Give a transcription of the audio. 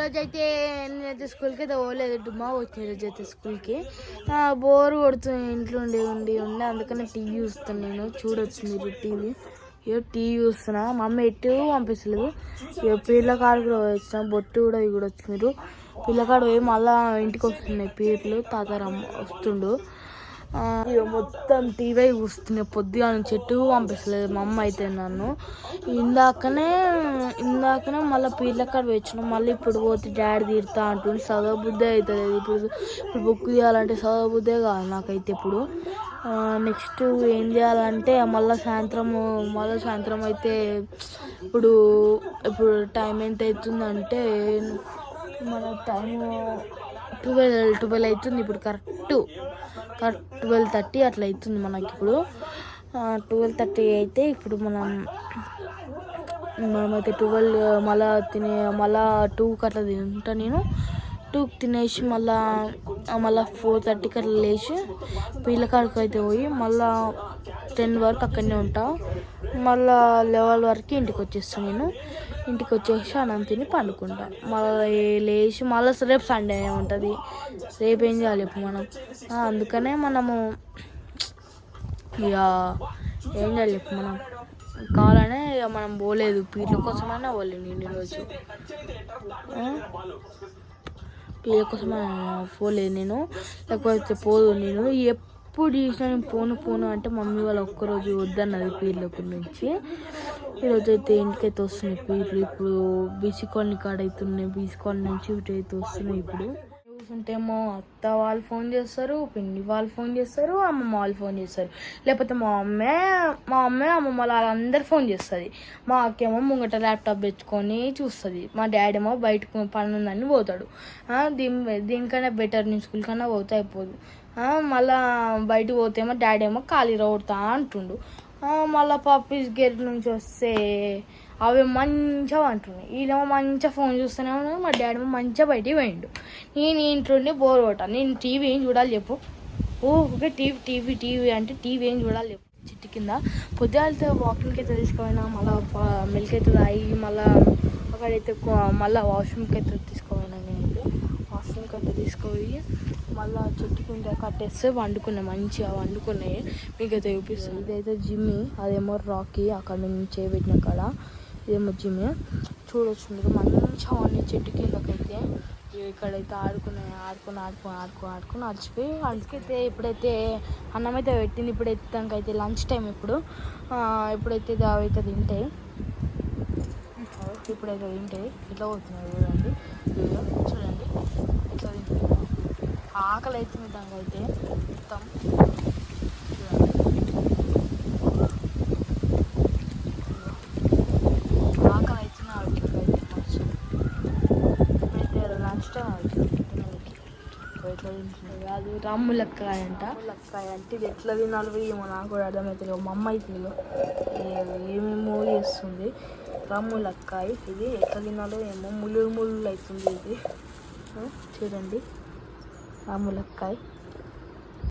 ఈరోజైతే నేనైతే స్కూల్కి అయితే పోలేదు, డుమ్మా వచ్చిన ఈరోజైతే స్కూల్కి. బోర్ కొడుతుంది ఇంట్లో ఉండి అందుకని టీవీ చూస్తాను నేను. చూడొచ్చు మీరు టీవీ చూస్తున్నా. మా అమ్మ ఎటు పంపిస్తలేదు. పిల్లకాడు కూడా వచ్చిన బొట్టు కూడా ఇవి కూడా వచ్చి మీరు పిల్లకాడు పోయి మళ్ళా ఇంటికి వస్తున్నాయి పీర్లు. తాతారమ్మ వస్తుండు. మొత్తం టీవీ చూస్తున్నాయి పొద్దుగా నుంచి ఎటు పంపిస్తలేదు మా అమ్మ అయితే నన్ను. ఇందాకనే మళ్ళీ పీర్లకాడ వచ్చినాం. మళ్ళీ ఇప్పుడు పోతే డాడీ తీరుతా అంటుంది. చదవబుద్ధే అవుతుంది. ఇప్పుడు బుక్ తీయాలంటే చదవబుద్ధే కాదు నాకైతే. ఇప్పుడు నెక్స్ట్ ఏం చేయాలంటే మళ్ళీ సాయంత్రం అయితే ఇప్పుడు టైం ఎంత అవుతుందంటే మన టైము 12 అవుతుంది. ఇప్పుడు కరెక్ట్ 12:30 అట్లా అవుతుంది మనకి. ఇప్పుడు 12:30 అయితే ఇప్పుడు మనమైతే 12 మళ్ళా 2కి అట్లా తింటా నేను. 2కి తినేసి మళ్ళా 4:30కి అట్లా లేచి పిల్లకాడికి అయితే పోయి మళ్ళా 10 వరకు అక్కడనే ఉంటా. మళ్ళా 11 వరకు ఇంటికి వచ్చేస్తాను నేను. ఇంటికి వచ్చేసి అన్నం తిని పండుకుంటా. మళ్ళీ లేచి మళ్ళీ రేపు సండే ఉంటుంది. రేపు ఏం చేయాలి ఇప్పుడు మనం? అందుకనే మనము ఇక ఏం చేయాలి ఇప్పుడు మనం? కావాలనే ఇక మనం పోలేదు, పీర్ల కోసమైనా పోలేదు నేను ఈరోజు. పీర్ల కోసమైనా పోలేదు నేను, లేకపోతే పోదు నేను. ఎప్పుడు చూసినా నేను పోను అంటే మమ్మీ వాళ్ళు ఒక్కరోజు వద్దన్నది పీర్ల గురించి. ఈరోజు అయితే ఇంటికైతే వస్తున్నాయి పీర్లు. ఇప్పుడు బీసీ కాలనీ కాడ అవుతున్నాయి. బీసీ కాలనీ నుంచి ఇటు అయితే వస్తున్నాయి. ఇప్పుడు చూసుంటేమో అత్త వాళ్ళు ఫోన్ చేస్తారు, పిన్ని వాళ్ళు ఫోన్ చేస్తారు, అమ్మమ్మ వాళ్ళు ఫోన్ చేస్తారు. లేకపోతే మా అమ్మే అమ్మమ్మ వాళ్ళందరూ ఫోన్ చేస్తుంది. మా అక్కేమో ముంగట ల్యాప్టాప్ పెట్టుకొని చూస్తుంది. మా డాడీ ఏమో బయటకు పని ఉందని పోతాడు. దీనికన్నా బెటర్ నేను స్కూల్ కన్నా పోతే అయిపోదు. మళ్ళా బయటకు పోతేమో డాడీ ఏమో ఖాళీ రోడ్తా అంటుండు. మళ్ళీ పప్పీస్ గేట్ నుంచి వస్తే అవి మంచిగా అంటున్నాయి. వీళ్ళేమో మంచిగా ఫోన్ చూస్తూనే ఉన్నాడు. మా డాడీ ఏమో మంచిగా బయటికి పోయిండు. నేను ఇంట్లోనే బోర్ కొట్టాను. నేను టీవీ ఏం చూడాలి చెప్పు? ఓకే టీవీ అంటే టీవీ ఏం చూడాలి చెప్పు? చెట్టు కింద పొద్దుగాలతో వాకింగ్కి అయితే తీసుకుపోయినా. మళ్ళీ మిల్క్ అయితే తాగి మళ్ళీ అక్కడైతే మళ్ళీ వాష్రూమ్కి అయితే తీసుకుపోయినా. నేనైతే వాష్రూమ్కి అయితే తీసుకుపోయి మళ్ళీ చెట్టు కింద కట్టేస్తే మంచిగా వండుకున్నాయి. మీకైతే చూపిస్తుంది. ఇదైతే జిమ్మి, అదేమో రాకీ అక్కడ మేము చేయబెట్టిన కాడ. ఇదేమో జిమ్మి చూడొచ్చు మీరు. మంచిగా ఉన్నాయి చెట్టు కిందకైతే. ఇక్కడైతే ఆడుకుని అలసిపోయి అందుకైతే ఇప్పుడైతే అన్నం అయితే పెట్టింది. ఇప్పుడు ఎత్తాకైతే లంచ్ టైం. ఇప్పుడైతే అవైతే తింటాయి. ఇట్లా పోతున్నాయి చూడండి. ఇట్లా తింటుంది. ఆకలి అవుతుంది దానికైతే మొత్తం. ఆకలి అవుతుంది వాటికైతే మంచి. ఇప్పుడైతే లంచ్ టైం అవుతుంది. ఎట్లా తింటుంది కాదు, రాములక్కాయ అంటే ఇది ఎట్లా తినాలో ఏమో నాకు కూడా అర్థమవుతుంది. మా అమ్మ అయితే ఏమేమో చేస్తుంది. రాములక్కాయ ఇది ఎట్లా తినాలో ఏమో ముళ్ళు అవుతుంది ఇది. చూడండి రాములక్కాయ.